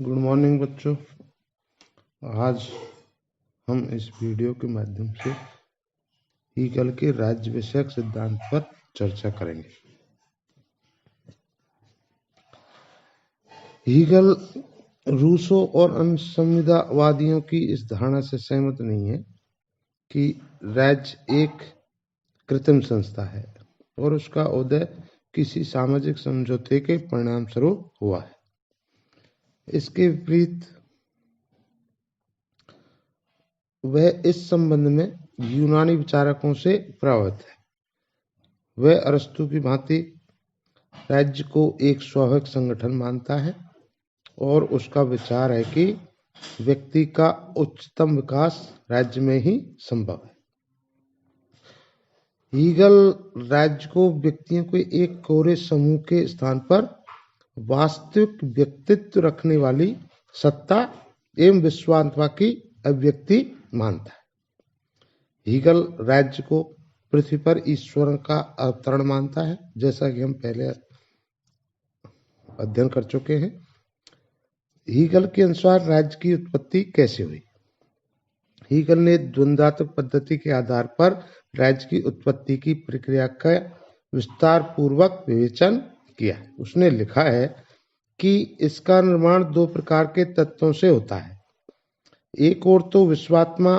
Good morning बच्चों। आज हम इस वीडियो के माध्यम से हीगल के राज्य विषयक सिद्धांत पर चर्चा करेंगे। हीगल रूसो और अन्य संविदावादियों की इस धारणा से सहमत नहीं है कि राज्य एक कृत्रिम संस्था है और उसका उदय किसी सामाजिक समझौते के परिणाम स्वरूप हुआ है। इसके विपरीत वह इस संबंध में यूनानी विचारकों से प्रभावित है। वह अरस्तु की भांति राज्य को एक स्वाभाविक संगठन मानता है और उसका विचार है कि व्यक्ति का उच्चतम विकास राज्य में ही संभव है। हीगल राज्य को व्यक्तियों के एक कोरे समूह के स्थान पर वास्तविक व्यक्तित्व रखने वाली सत्ता एवं विश्वात्मा की अभिव्यक्ति मानता है। हीगल राज्य को पृथ्वी पर ईश्वर का अवतरण मानता है, जैसा कि हम पहले अध्ययन कर चुके हैं। हीगल के अनुसार राज्य की उत्पत्ति कैसे हुई? हीगल ने द्वंद्वात्मक पद्धति के आधार पर राज्य की उत्पत्ति की प्रक्रिया का विस्तार पूर्वक विवेचन किया। उसने लिखा है कि इसका निर्माण दो प्रकार के तत्वों से होता है। एक ओर तो विश्वात्मा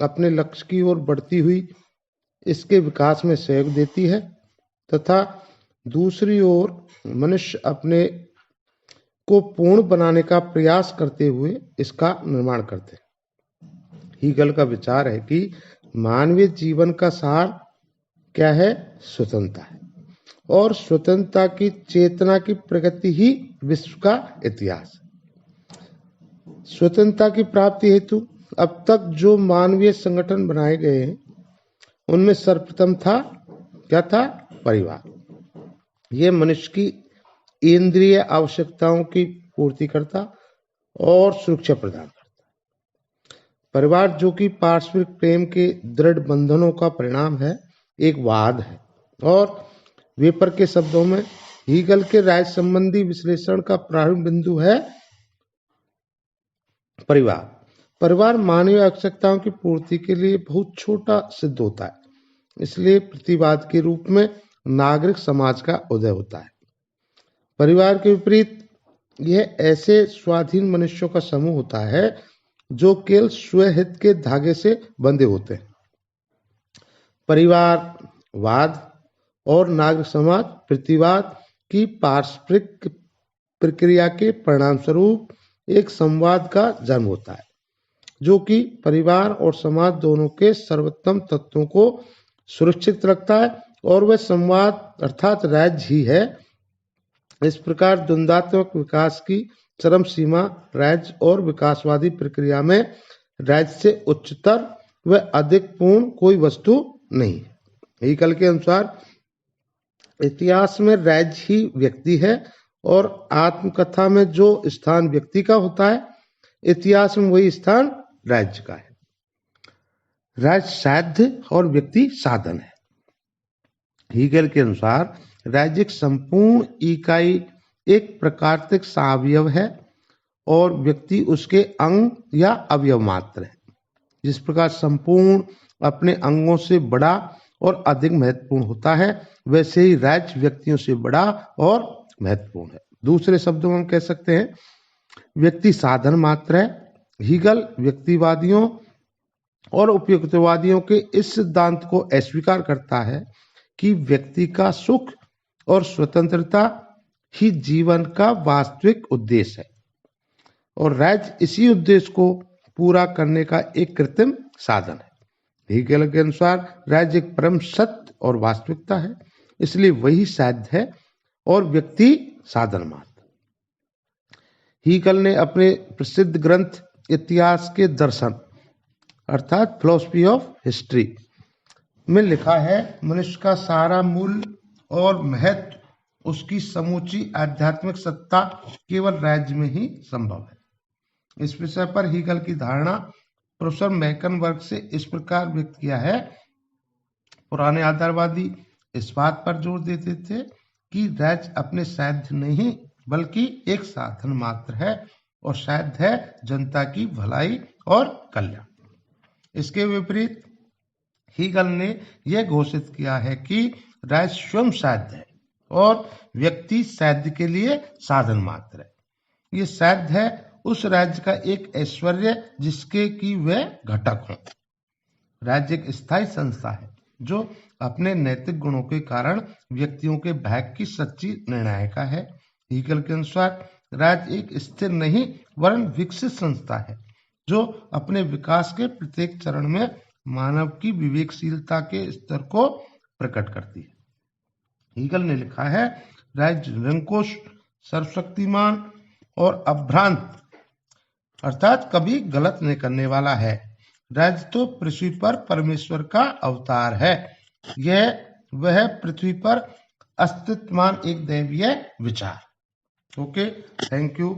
अपने लक्ष्य की ओर बढ़ती हुई इसके विकास में सहयोग देती है तथा दूसरी ओर मनुष्य अपने को पूर्ण बनाने का प्रयास करते हुए इसका निर्माण करते हैं। हीगल का विचार है कि मानवीय जीवन का सार क्या है? स्वतंत्रता है और स्वतंत्रता की चेतना की प्रगति ही विश्व का इतिहास है। स्वतंत्रता की प्राप्ति हेतु अब तक जो मानवीय संगठन बनाए गए हैं उनमें सर्वप्रथम क्या था? परिवार। यह मनुष्य की इंद्रिय आवश्यकताओं की पूर्ति करता और सुरक्षा प्रदान करता। परिवार, जो कि पारस्परिक प्रेम के दृढ़ बंधनों का परिणाम है, एक वाद है और वेपर के शब्दों में हीगल के राज्य संबंधी विश्लेषण का प्रारंभ बिंदु है परिवार। परिवार मानवीय आवश्यकताओं की पूर्ति के लिए बहुत छोटा सिद्ध होता है, इसलिए प्रतिवाद के रूप में नागरिक समाज का उदय होता है। परिवार के विपरीत यह ऐसे स्वाधीन मनुष्यों का समूह होता है जो केवल स्वहित के धागे से बंधे होते हैं। परिवारवाद और नागरिक समाज प्रतिवाद की पारस्परिक प्रक्रिया के परिणाम स्वरूप एक संवाद का जन्म होता है, जो कि परिवार और समाज दोनों के सर्वोत्तम तत्वों को सुरक्षित रखता है और वह संवाद अर्थात राज्य ही है। इस प्रकार द्वंद्वात्मक विकास की चरम सीमा राज्य और विकासवादी प्रक्रिया में राज्य से उच्चतर व अधिक पूर्ण कोई वस्तु नहीं है। हीगल के अनुसार इतिहास में राज्य ही व्यक्ति है और आत्मकथा में जो स्थान व्यक्ति का होता है, इतिहास में वही स्थान राज्य का है। राज्य साध्य और व्यक्ति साधन है। हीगल के अनुसार राज्य एक संपूर्ण इकाई, एक प्राकृतिक सावयव है और व्यक्ति उसके अंग या अवयव मात्र है। जिस प्रकार संपूर्ण अपने अंगों से बड़ा और अधिक महत्वपूर्ण होता है, वैसे ही राज्य व्यक्तियों से बड़ा और महत्वपूर्ण है। दूसरे शब्दों में हम कह सकते हैं व्यक्ति साधन मात्र है। हीगल व्यक्तिवादियों और उपयुक्तवादियों के इस सिद्धांत को अस्वीकार करता है कि व्यक्ति का सुख और स्वतंत्रता ही जीवन का वास्तविक उद्देश्य है और राज्य इसी उद्देश्य को पूरा करने का एक कृत्रिम साधन है। हीगल के अनुसार राज्य एक परम सत्य और वास्तविकता है, इसलिए वही साध्य है और व्यक्ति साधन मात्र। हीगल ने अपने प्रसिद्ध ग्रंथ इतिहास के दर्शन अर्थात फिलॉसफी ऑफ हिस्ट्री में लिखा है, मनुष्य का सारा मूल्य और महत्व, उसकी समूची आध्यात्मिक सत्ता केवल राज्य में ही संभव है। इस विषय पर हीगल की धारणा प्रोफेसर मैकनबर्ग से इस प्रकार व्यक्त किया है। पुराने आधारवादी इस बात पर जोर देते थे कि राज्य अपने साध्य नहीं बल्कि एक साधन मात्र है और साध्य है जनता की भलाई और कल्याण। इसके विपरीत हीगल ने यह घोषित किया है कि राज्य स्वयं साध्य है और व्यक्ति साध्य के लिए साधन मात्र है। ये साध्य है उस राज्य का एक ऐश्वर्य जिसके कि वे घटक हों। राज्य एक स्थायी संस्था है जो अपने नैतिक गुणों के कारण व्यक्तियों के भाग्य की सच्ची निर्णायिका है। हीगल के अनुसार राज्य एक स्थिर नहीं वरन विकसित संस्था है जो अपने विकास के प्रत्येक चरण में मानव की विवेकशीलता के स्तर को प्रकट करती है। हीगल ने लिखा है, राज्य निरंकुश, सर्वशक्तिमान और अभ्रांत अर्थात कभी गलत नहीं करने वाला है। राज्य तो पृथ्वी पर परमेश्वर का अवतार है। वह पृथ्वी पर अस्तित्वमान एक दैवीय विचार। Okay, thank you.